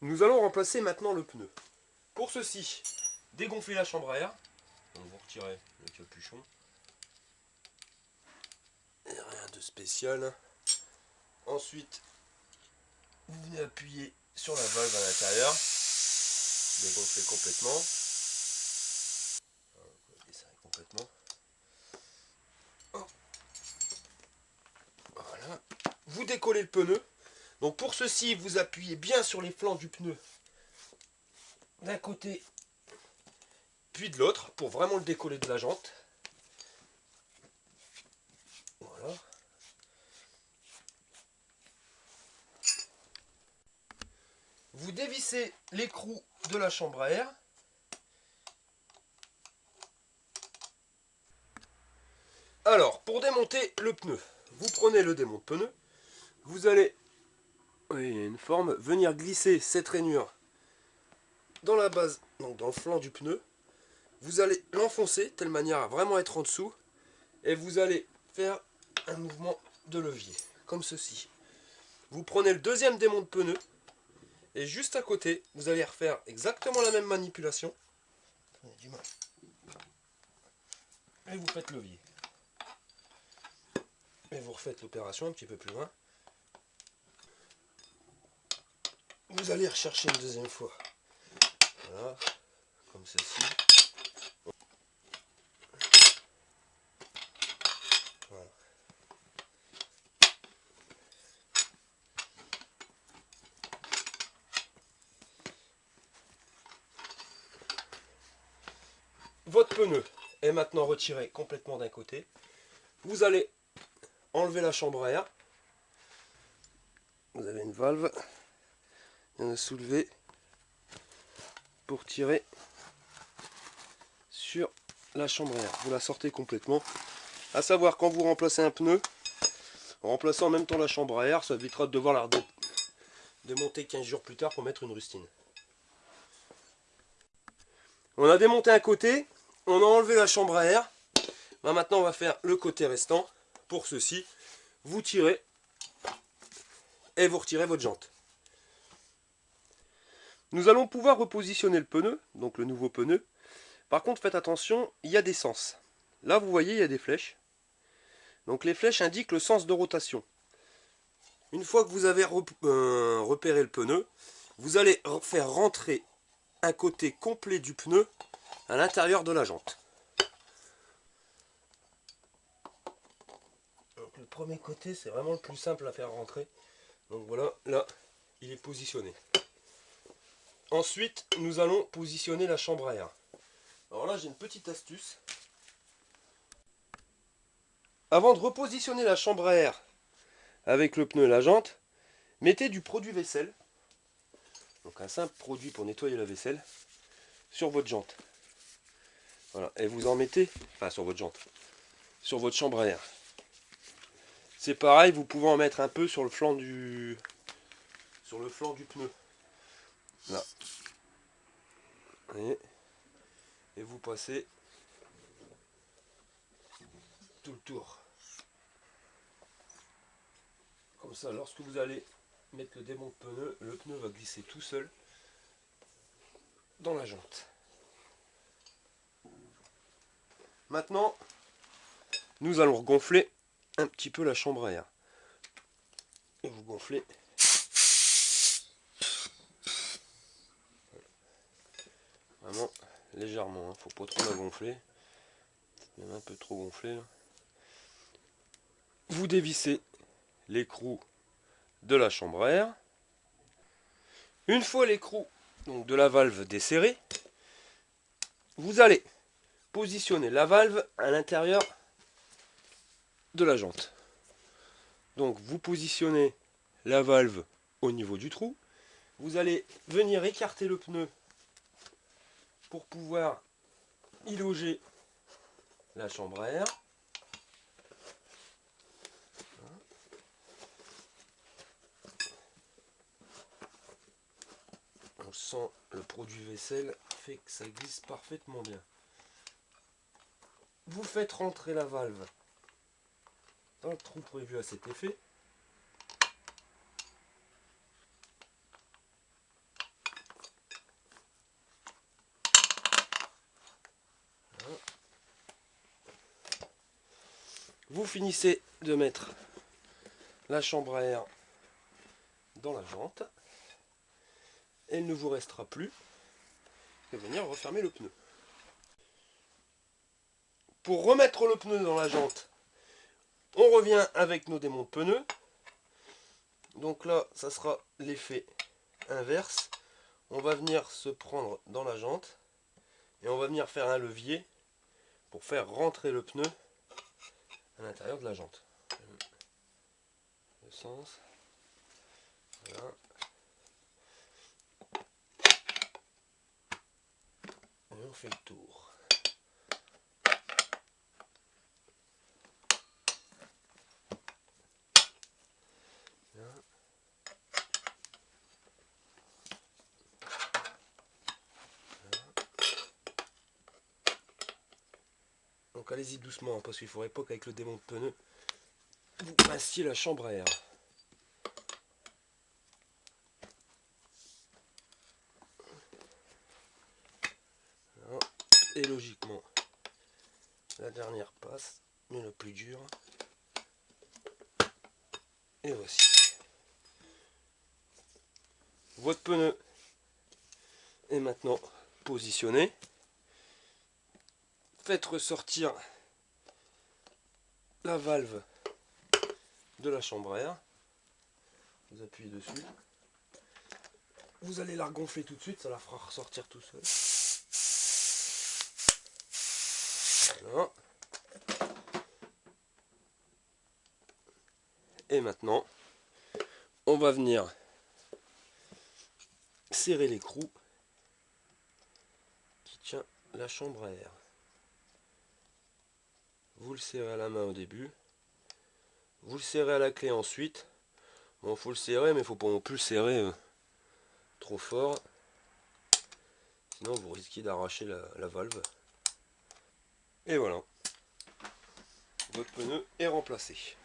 Nous allons remplacer maintenant le pneu. Pour ceci, dégonflez la chambre à air. Donc vous retirez le capuchon. Et rien de spécial. Ensuite, vous venez appuyer sur la valve à l'intérieur. Dégonflez complètement. Desserrer complètement. Voilà. Vous décollez le pneu. Donc pour ceci, vous appuyez bien sur les flancs du pneu d'un côté puis de l'autre pour vraiment le décoller de la jante. Voilà. Vous dévissez l'écrou de la chambre à air. Alors, pour démonter le pneu, vous prenez le démonte-pneu, vous allez, oui, il y a une forme, venir glisser cette rainure dans la base, donc dans le flanc du pneu. Vous allez l'enfoncer de telle manière à vraiment être en dessous, et vous allez faire un mouvement de levier, comme ceci. Vous prenez le deuxième démonte-pneu, et juste à côté, vous allez refaire exactement la même manipulation. Et vous faites levier. Et vous refaites l'opération un petit peu plus loin. Vous allez rechercher une deuxième fois. Voilà, comme ceci. Voilà. Votre pneu est maintenant retiré complètement d'un côté. Vous allez enlever la chambre à air. Vous avez une valve. Vous la soulevez pour tirer sur la chambre à air. Vous la sortez complètement. À savoir, quand vous remplacez un pneu, en remplaçant en même temps la chambre à air, ça évitera de devoir la démonter 15 jours plus tard pour mettre une rustine. On a démonté un côté, on a enlevé la chambre à air. Maintenant on va faire le côté restant. Pour ceci, vous tirez et vous retirez votre jante. Nous allons pouvoir repositionner le pneu, donc le nouveau pneu. Par contre, faites attention, il y a des sens. Là, vous voyez, il y a des flèches. Donc les flèches indiquent le sens de rotation. Une fois que vous avez repéré le pneu, vous allez faire rentrer un côté complet du pneu à l'intérieur de la jante. Donc le premier côté, c'est vraiment le plus simple à faire rentrer. Donc voilà, là, il est positionné. Ensuite, nous allons positionner la chambre à air. Alors là, j'ai une petite astuce. Avant de repositionner la chambre à air avec le pneu et la jante, mettez du produit vaisselle, donc un simple produit pour nettoyer la vaisselle, sur votre jante. Voilà, et vous en mettez, enfin sur votre jante, sur votre chambre à air. C'est pareil, vous pouvez en mettre un peu sur le flanc du pneu. Là. Et vous passez tout le tour. Comme ça, lorsque vous allez mettre le démonte-pneu, le pneu va glisser tout seul dans la jante. Maintenant, nous allons regonfler un petit peu la chambre à air. Et vous gonflez. Vraiment légèrement, faut pas trop la gonfler. Même un peu trop gonflé. Là. Vous dévissez l'écrou de la chambre à air. Une fois l'écrou de la valve desserré, vous allez positionner la valve à l'intérieur de la jante. Donc vous positionnez la valve au niveau du trou. Vous allez venir écarter le pneu pour pouvoir y loger la chambre à air. On sent le produit vaisselle fait que ça glisse parfaitement bien. Vous faites rentrer la valve dans le trou prévu à cet effet. Vous finissez de mettre la chambre à air dans la jante. Et il ne vous restera plus qu'à venir refermer le pneu. Pour remettre le pneu dans la jante, on revient avec nos démontes pneus. Donc là, ça sera l'effet inverse. On va venir se prendre dans la jante et on va venir faire un levier pour faire rentrer le pneu à l'intérieur de la jante. Le sens. Voilà. Et on fait le tour. Bien. Donc allez-y doucement, parce qu'il ne faudrait pas qu'avec le démonte pneu, vous passiez la chambre à air. Voilà. Et logiquement, la dernière passe, mais le plus dur. Et voici. Votre pneu est maintenant positionné. Faites ressortir la valve de la chambre à air. Vous appuyez dessus. Vous allez la regonfler tout de suite, ça la fera ressortir tout seul. Voilà. Et maintenant, on va venir serrer l'écrou qui tient la chambre à air. Vous le serrez à la main au début. Vous le serrez à la clé ensuite. Bon, faut le serrer, mais il faut pas non plus le serrer trop fort. Sinon, vous risquez d'arracher la valve. Et voilà. Votre pneu est remplacé.